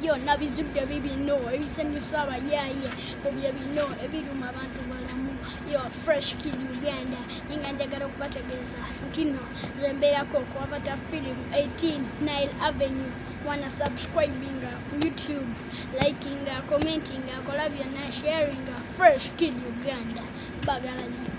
byonna bizudde bibino ebisanyusa abayaaye kubye bino ebiruma abantu balamu yo Fresh Kid Uganda ninga njagala okubategeeza nti no zembeerako okuwabata film 18 Nile Avenue wana subscribing YouTube liking commenting kola byonna sharing Fresh Kid Uganda bagala nnyo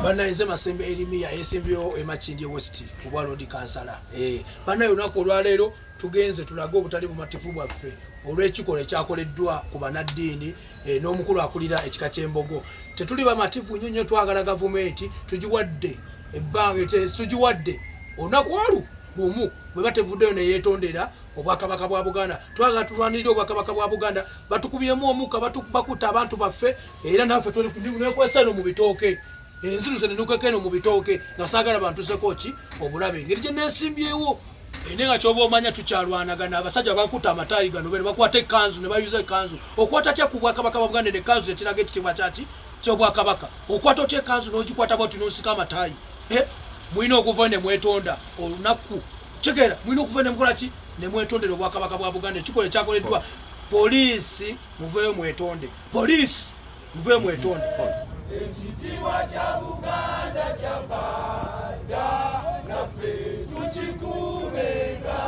Banayize Masembe Erimiya esimbyo Emachindi West kubwa road kansala banayo nako olwaleero tugenze tulaga obutali bumatifu bwaffe olw'ekikolo ekyakoleddwa ku banaddiini n'omukulu akulira ekika ky'Embogo tetuli bamatifu nnyo twagala gavumenti tugiwadde ebbanga tugiwadde olunaku walu lumu bwe batevuddeyo ne yeetondera obwakabaka bwa Buganda twagala tulwanirira obwakabaka bwa Buganda batukubyemu omukka bakuta abantu baffe era naffe tulikwesa no mu bitooke enziru zenenukekeno mu bitooke nga saagala abantu sekoki obulabe engeri gye neesimbyewo nenga kyoba omanya tukyalwanagana abasajja bakuta amatayi gano bene bakwata ekanzu ne bayuza ekanzu okwata tya ku bwakabaka bwa Buganda nekanzu ekiraga ekitibwa kyaki ky'obwakabaka okwata otya ekanzu n'ogikwata bwati n'osika amatayi mulina okuva ne mwetonda olunaku kigera mulina okuva ne mukola ki ne mwetondera obwakabaka bwa Buganda ekikola ekyakoleddwa poliisi muveeyo mwetonde poliisi muveeyo mwetonde Ekitiibwa kya Buganda kyavaga naffe tukikuumenga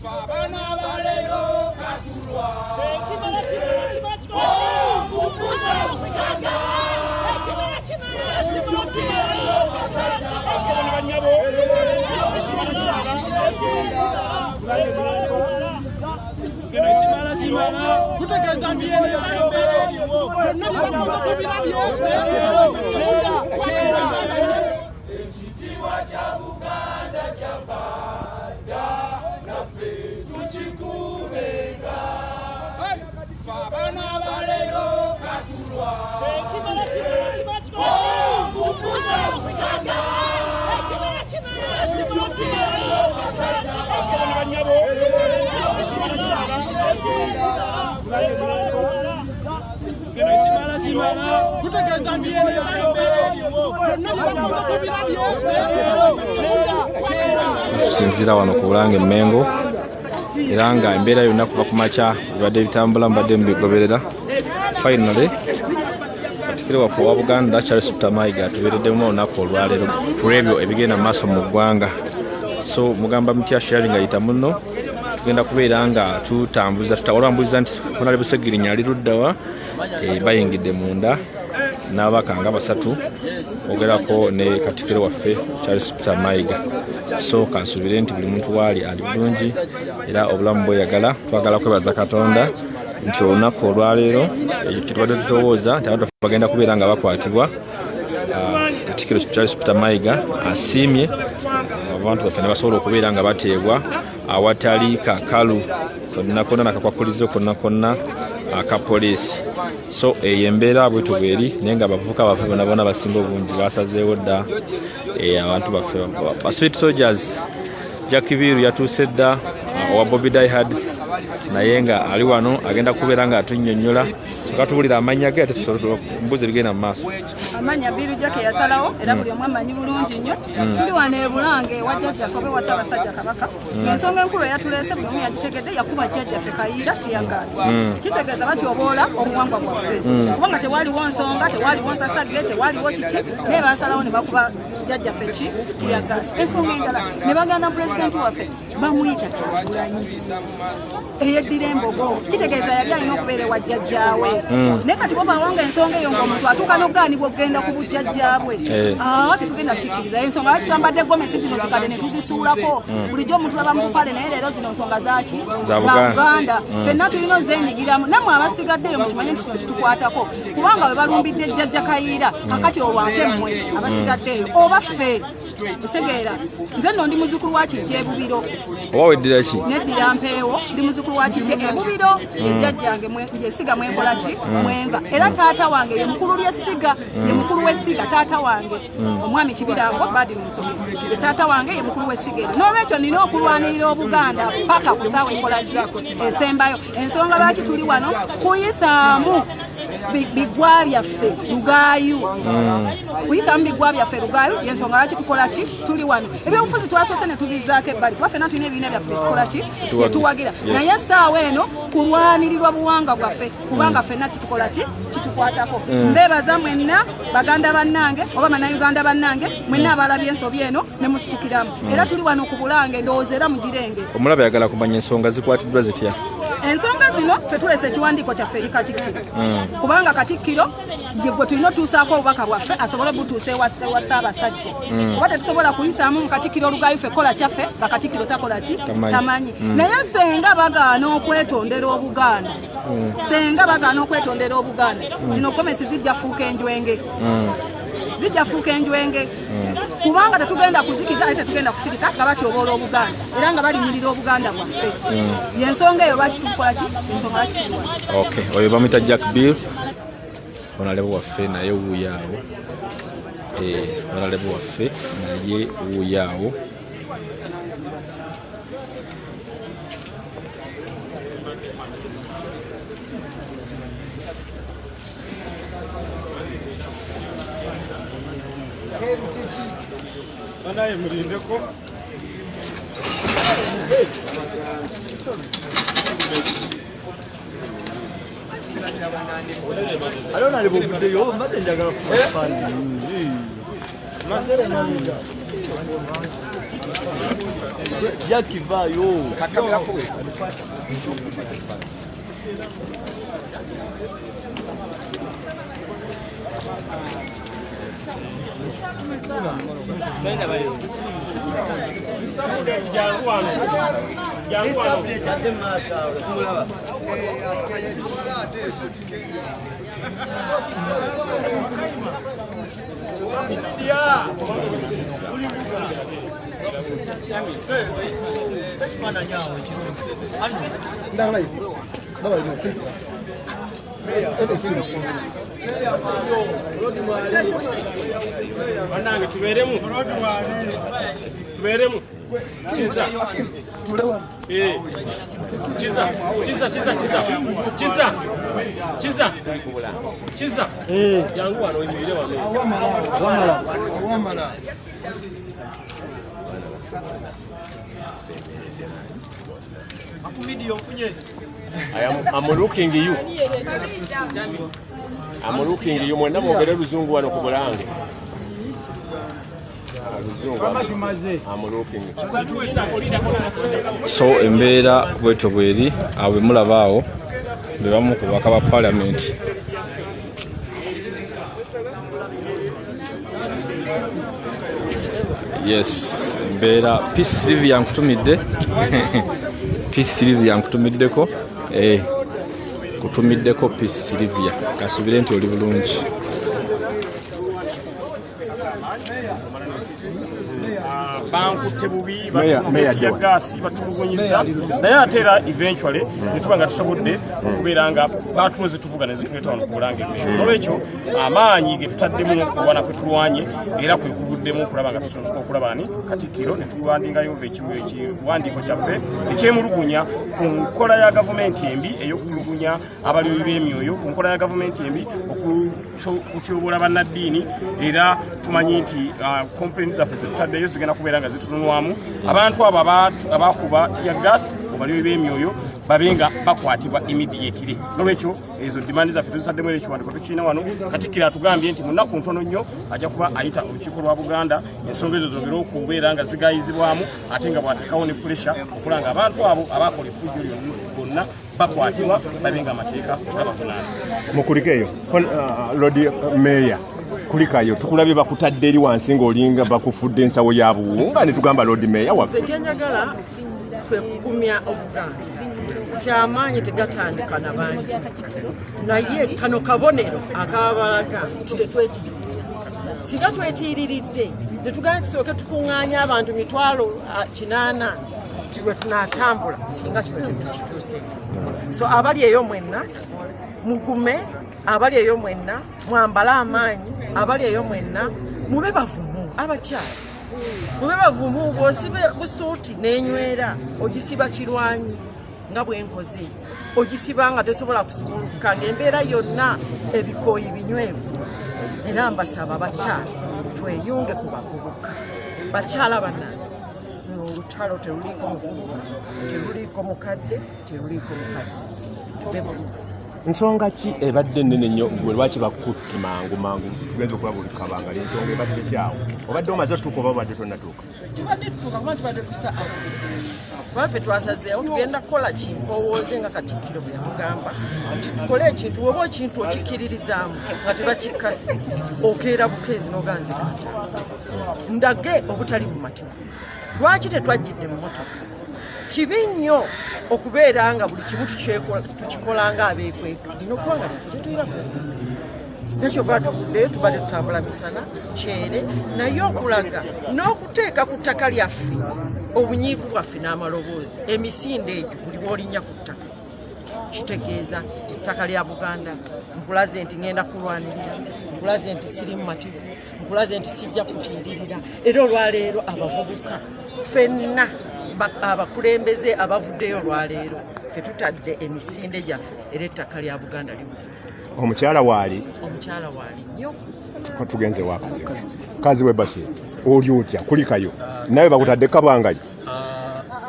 abaana baleero katulwa ekitiibwa kya Buganda kyavaga naffe tukikuumenga abaana baleero katulwa Kimana Sinzira wano ku Bulange Mengo era nga embeera yonna kuva ku makya bibadde bitambula mbadde mubigoberera. Finally Kattikiro waffe owa Buganda Charles Mayiga atubeereddemu olunaku olwaleero ku ebyo ebigenda maaso mu ggwanga. So mugamba mutya sharing ayita muno tugenda kubeera nga tutambuza tutawulambuliza nti Honorable Busegirinya ali luddawa bayingidde munda n'abakanga basatu ogerako ne Kattikiro waffe Charles Mayiga. So kansubire nti buli muntu waali ali bulungi era obulamu bweyagala. Twagala kwebaza Katonda nti olunaku olwaleero kitubadde tutowooza nti abantu bagenda kubeera nga bakwatibwa. Kattikiro Charles Mayiga asiimye abantu baffe ne basobola okubeera nga bateebwa awatali kakalu konna konna nakakwakulizo konna konna aka poliisi. So eyo embeera bwe tuberi naye nga abavubuka baffe bonabona basinga obungi basazeewo dda abantu baffe ba Sweet Soldiers. Jackie Biru yatuuse dda owa Bobby Diehards naye nga ali wano agenda kubeera nga atunnyonnyola. Tukatubulira amanya ge ate tusobola mbuzi bigenda mu maaso. Amanya Biru Jackie yasalawo era buli omu amanyi bulungi nnyo. Tuli wano e Bulange wa Jjajjaffe wa Ssaabasajja Kabaka. Ensonga enkulu eyatuleese buli omu yagitegedde yakuba Jjajjaffe Kayiira tiyagaasi. Kitegeeza batyobola omuwangwa gwaffe. Kubanga tewaliwo nsonga, tewaliwo nsasagge, tewaliwo kiki naye basalawo ne bakuba Jjajjaffe ki tiyagaasi. Ensonga endala ne baganda pulezidenti waffe bamuyita Kyagulanyi eyeddira embogo. Kitegeeza yali alina okubeera ewa jjajjaawe. Naye kati bo bawanga ensonga eyo ng'omuntu atuuka n'ogaanibwa okugenda ku bujjajjaabwe. Tetugenda kikkiriza ensonga lwaki twambadde gomesi zino zikadde ne tuzisuulako. Bulijjo omuntu laba mu bupale naye leero zino nsonga zaki za Buganda. Ffenna tulina ozeenyigiramu nammwe abasigaddeyo mukimanye nti kino kitukwatako kubanga bwe balumbidde Jjajja Kayiira kakati olwo ate mmwe abasigaddeyo oba ffe kitegeera. Nze nno ndi muzzukulu wa Kijja Ebubiro. Oba weddira ki? Neddira Mpeewo ndi muzzukulu wa Kijja Ebubiro. Ejjajjange yesiga mwenkola ki mwenva era taata wange ye mukulu ly'essiga ye mukulu w'essiga taata wange omwami Kibirango Badru Musomi ye taata wange ye mukulu w'essiga ero. N'olwekyo nina okulwanirira Obuganda paka ku ssaawa enkola ki esembayo. Ensonga lwaki tuli wano kuyisaamu bigwa byaffe Lugaayu. Kuyisaamu bigwa byaffe Lugaayu yensonga lwaki tukola ki tuli wano. Ebyobufuzi twasoose ne tubizaako ebbali kuba ffenna tulina ebibiina byaffe tukola ki tetuwagira naye essaawa eno kulwanirirwa buwanga bwaffe kubanga ffenna kitukola ki kitukwatako. Mbeebaza mwenna baganda bannange oba bannayuganda bannange mwenna abalabye ensobi eno ne musitukiramu era tuli wano ku Bulange ndowooza era mugirenge. Omulaba yagala kumanya ensonga zikwatiddwa zitya? Ensonga zino tetulese ekiwandiiko kyaffe eri Kattikiro kubanga Kattikiro gwe tulina otuusaako obubaka bwaffe asobole obutuusa ewa Ssaabasajja. Oba tetusobola kuyisaamu mu Kattikiro Lugaayu ffe kola kyaffe nga Kattikiro takola ki tamanyi. Naye senga bagaana okwetondera Obuganda senga bagaana okwetondera Obuganda zino gomesi zijja fuuka enjwenge zijja fuuka enjwenge kubanga tetugenda kuzikiza ate tetugenda kusirika nga batyoboola Obuganda era nga balinyirira Obuganda bwaffe. Yensonga eyo lwaki tukola ki ensonga lwaki tuliwa. Okay, oyo bamuyita Jack Bill Honorable waffe naye wuuyaawo. Honorable waffe naye wuuyaawo. Anaye mulindeko. Alona alibobudde yo mbadde njagala kufani. Masere mami. Yakivayo. Kakamera kowe. Nenda bayo. Jangwano. Jangwano. Wanange tuberemu. Tuberemu. Kiza. Kiza. Kiza. Kiza. Kiza. Yangu wano oyimire wano. Awamala. Video mfunye. I'm looking you. I'm looking you. Mwenda mwogere luzungu wano ku Bulange. So embeera bwetyo bweri awe mulabaawo be bamu ku baka ba parliament. Yes, embeera Peace Sylvia nkutumidde. Peace Sylvia nkutumiddeko. Kutumiddeko Peace Sylvia. Kasubire nti oli bulungi. Bankutte bubi batya gasi batulugunyiza naye atera eventually netubanga tusobodde okubeera nga patuloze tuvuga nezituleeta wano ku Bulange nolwekyo amaanyi ge tutaddemu okuwana kwe tulwanye era kwe kuvuddemu okulaba nga tusobola okulaba ni Kattikiro ne tuwandingayo ekiwandiiko kyaffe ekyemulugunya ku nkola ya gavumenti embi ey'okutulugunya abaliwi b'emyoyo ku nkola ya gavumenti embi okutyoboola bannaddiini era tumanyi nti complaint zaffe zetutaddeyo zigenda kubeera nga zitunulwamu abantu abo abakuba tiyagas obaliwe b'emyoyo babenga bakwatibwa immediately nolwekyo ezo dimandi zaffe tuzisaddemu era ekiwandiiko tukirina wano Kattikiro atugambye nti mu nnaku ntono nnyo ajja kuba ayita olukiiko lwa Buganda ensonga ezo zongere okubeera nga zigayizibwamu ate nga bw'ateekawo ne pressure okulaba nga abantu abo abakola effujjo lizibu bonna bakwatibwa babenga amateeka gabavunaana. Mukuliko eyo Lord Mayor kulikayo tukulabye bakutadde eri wansi ng'olinga bakufudde ensawo ya buwunga ne tugamba Lord Mayor waffe. Kyenjagala kwe kugumya Obuganda nti amaanyi tegatandika na bangi naye kano kabonero akabalaga nti tetwetiirira singa twetiiriridde ne tugenda tusooke tukuŋŋaanya abantu 800 tiwe tunaatambula singa kino tetukituuse. So abali eyo mwenna mugume, abali eyo mwenna mwambala amaanyi, abali eyo mwenna mube bavumu abakyala mube bavumu bw'osiba busuuti n'enywera ogisiba kirwanyi nga bwenkoze ogisiba nga tesobola kusumulukuka ng'embeera yonna ebikooyi binywevu. Era mbasaba bakyala tweyunge ku bavubuka bakyala bannange olutalo teruliiko muvubuka teruliiko mukadde teruliiko mukazi tube buvubuka. Nsonga ki ebadde nnene nnyo gwe lwaki bakutte mangu tugenza okulaba olukabanga ensonga ebadde kyawo obadde omaze otuuka oba obadde tonnatuuka? Tubadde tutuuka kuba tubadde tusa baffe twasazeewo tugenda kukola kimpowooze nga Kattikiro bwe yatugamba nti tukole ekintu oba ekintu okikkiririzaamu nga tebakikase okeera bukeezi n'oganzika ndage obutali bumativu. Lwaki tetwajjidde mu motoka? Kibi nnyo okubeera nga buli kimu tukikola nga abeekweka lina okuba nga tetuyina kwekweka nekyova tuvuddeyo tubadde tutambula misana kyere naye okulaga n'okuteeka ku ttaka lyaffe obunyiivu bwaffe n'amaloboozi emisinde egyo buli bw'olinnya ku ttaka kitegeeza nti ttaka lya Buganda nkulaze nti ngenda kulwanirira nkulaze nti siri mumativu nkulaze nti sijja kutiiririra. Era olwaleero abavubuka ffenna abakulembeze abavuddeyo olwaleero tetutadde emisinde gyaffe era ettaka lya Buganda livudde. Omukyala waali nnyo tugenze wakazi kazi we Bashir oli otya kulikayo nawe bakutadde kabangali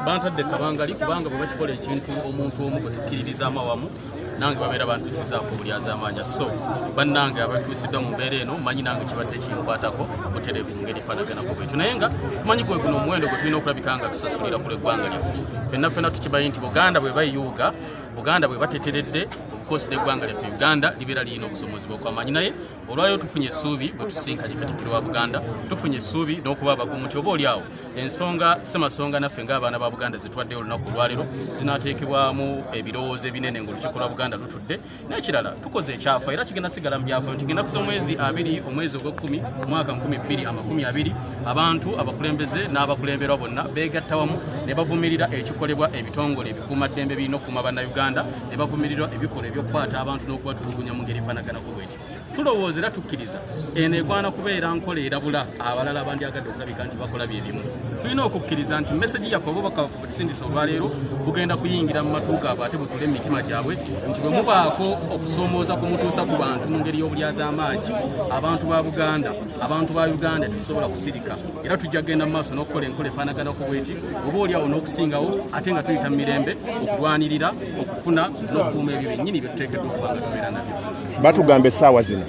bantadde kabangali kubanga bwe bakikola ekintu omuntu omu gwe tukkiririza amawamu nange babeera bantuusizaako buli azaamaanya so bannange abatuusiddwa mu mbeera eno manyi nange kibadde kinkwatako butereevu mu ngeri efaanaganako bwetyo naye nga tumanyi gwe guno omuwendo gwe tulina okulabika nga tusasulira ku lw'eggwanga lyaffe ffenna tukimanyi nti Buganda bwe bayuuga Buganda bwe bateteredde obukosi bw'eggwanga lyaffe Uganda libeera lirina okusomozebwa okw'amaanyi naye olwaleero tufunye essuubi bwe tusinkanye Kattikiro wa Buganda tufunye essuubi n'okuba abagumu nti oba oliawo ensonga semasonga naffe ng'abaana ba Buganda zetwaddeyo olunaku olwaleero zinaateekebwamu ebirowoozo ebinene ng'olukiiko lwa Buganda lutudde n'ekirala tukoze ekyafa era kigenda sigala mu byafa tugenda kusa omwezi 2 omwezi ogw'ekumi mwaka 2020 abantu abakulembeze n'abakulemberwa bonna beegatta wamu ne bavumirira ekikolebwa ebitongole ebikuumaddembe birina okukuuma bannayuganda ne bavumirira ebikolwa ebyokukwata abantu n'okubatulugunya mu ngeri efaanaganako bweti tulowooza era tukkiriza eno egwana kubeera nkola erabula abalala bandyagadde okulabika nti bakola bye bimu. Tulina okukkiriza nti meseji yaffe Ababaka waffe bwe tusindisa olwaleero bugenda kuyingira mu matu gaabwe ate butule emitima gyabwe nti bwe mubaako okusoomooza kumutuusa ku bantu mu ngeri y'obulyazamaanyi abantu ba Buganda, abantu ba Uganda tetusobola kusirika era tujja kugenda mu maaso n'okukola enkola efaanaganako bweti oba oliawo n'okusingawo ate nga tuyita mu mirembe okulwanirira okufuna n'okukuuma ebyo byennyini bye tuteekeddwa okuba nga tubeera nabyo. Batugamba essaawa zino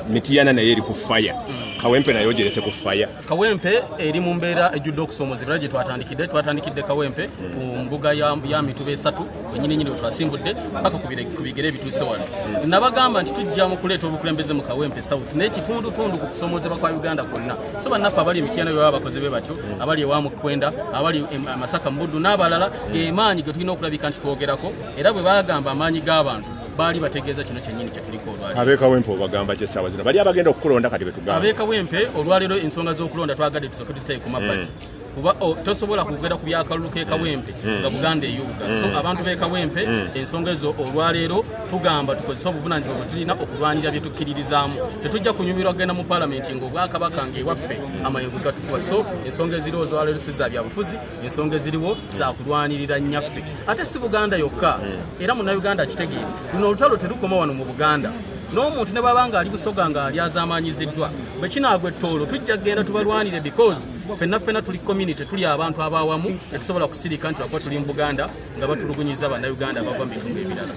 Mityana naye eri ku faya. Kawempe nayo ogerese ku faya. Kawempe eri mu mbeera ejjudde okusoomozebwa gye twatandikidde Kawempe ku mbuga ya mituba esatu ennyini twasimbudde paka ku bigere ebituuse wano. Nabagamba nti tujja mu kuleeta obukulembeze mu Kawempe South n'ekitundutundu ku kusoomozebwa kwa Uganda kwonna. So bannaffe abali Mityana bye baba bakoze be batyo, abali ewa Mukwenda, abali Masaka Mbuddu n'abalala gemaanyi ge tulina okulabika nti twogerako era bwe bagamba amaanyi g'abantu baali bategeeza kino kyennyini kye tuliko olwaleero. Ab'Ekawempe obagamba ki essaawa zino bali abagenda okukulonda kati betugamba? Ab'Ekawempe olwaleero ensonga z'okulonda twagadde tusooke tuzitaye ku mabbali kuba tosobola kugenda ku byakalulu k'Ekawempe nga Buganda eyubuga. So abantu b'Ekawempe ensonga ezo olwaleero tugamba tukozesa obuvunaanyizibwa bwe tulina okulwanira bye tukkiririzaamu. Tetujja kunyumirwa kugenda mu paalamenti ng'Obwakabaka ng'ewaffe amayengo gatukuba. So ensonga eziriwo olwaleero si za byabufuzi, ensonga eziriwo za kulwanirira nnyaffe. Ate si Buganda yokka era munnayuganda akitegeere luno olutalo terukoma wano mu Buganda. N'omuntu ne baba nga ali Busoga nga ali azaamanyiziddwa bwe kinaagwa ettoolo tujja kugenda tubalwanire because ffenna tuli community, tuli abantu abaawamu tetusobola kusirika nti lwakuba tuli mu Buganda nga batulugunyiza bannayuganda abava mu bitundu ebirala.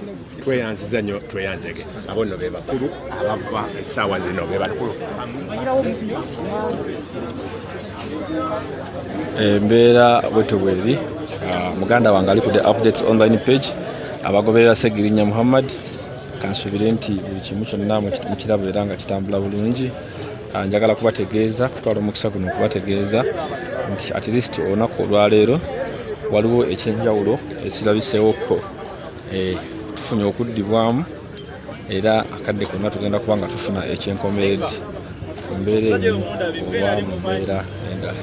Tweyanziza nnyo tweyanzege abo nno be bakulu abava essaawa zino be bakulu. Embeera bwetyo bweri muganda wange ali ku the updates online page abagoberera Segirinya Muhammad kansubire nti buli kimu kyonna mukiraba era nga kitambula bulungi. Njagala kubategeeza kutwala omukisa guno okubategeeza nti at least olunaku olwaleero waliwo ekyenjawulo ekirabiseewoko tufunye okuddibwamu era akadde konna tugenda kuba nga tufuna ekyenkomeredde ku mbeera eno oba mu mbeera endala.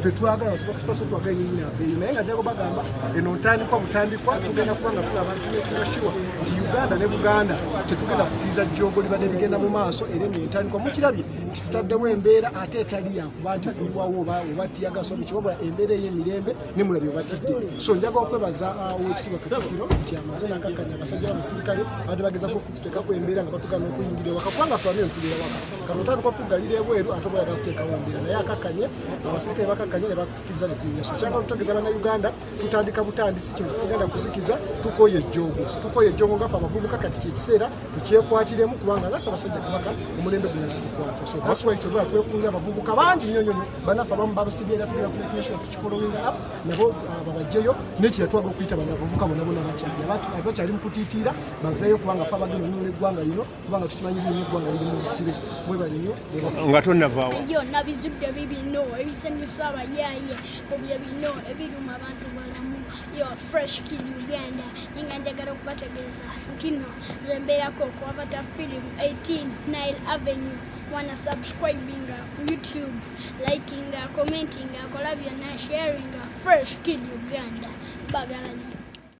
Tetwagala spokesperson twagala nyinyi abeeyi naye nga jago bagamba eno ntandikwa butandikwa tugenda kuba nga tula abantu bekiwashiwa nti Uganda ne Buganda tetugenda kukkiriza jjogo libadde ligenda mu maaso era eno entandikwa mukirabye nti tutaddewo embeera ate etali yakuba nti kuliwawo oba tiyagaso mukiwabula embeera ey'emirembe ne mulabye obatidde. So njaga okwebaza Oweekitiibwa Kattikiro nti amaze n'akakkanya abasajja b'abasirikale badde bagezako okututeekako embeera nga batugana okuyingira ewaka kubanga ffe bamwe tugera waka kano otandikwa okutugalira ebweru ate oba yagala kuteekawo embeera naye akakkanye abasirikale bakakkanye ne bakutukkiriza nekiringa. So kyanga okutegeeza bannayuganda tutandika butandisi kino tugenda kuzikiza tukoye ejjongo ngaffe abavubuka kati kyekiseera tukyekwatiremu kubanga nga Ssaabasajja Kabaka omulembe guno tukwasa. So that's why kyova twekunga abavubuka bangi nnyo bannaffe abamu babasibye era tugenda ku nation tukifolowinga up nabo babajjeyo n'ekira twagala okuyita bano abavubuka bonna bakyali abakyali mu kutiitiira baveeyo kubanga ffe abagenda okununula eggwanga lino kubanga tukimanyi nnyo eggwanga liri mu busibe bwe bali nnyo nga tonnavaawo yo nabizudde bibino ebisanyusa abayaaye obye bino ebiruma abantu balamu yo fresh kid Uganda ninga njagala okubategeeza nti no zembeerako okuwabata film 18 Nile Avenue wana subscribing YouTube liking commenting kola byonna sharing fresh kid Uganda bagala nnyo.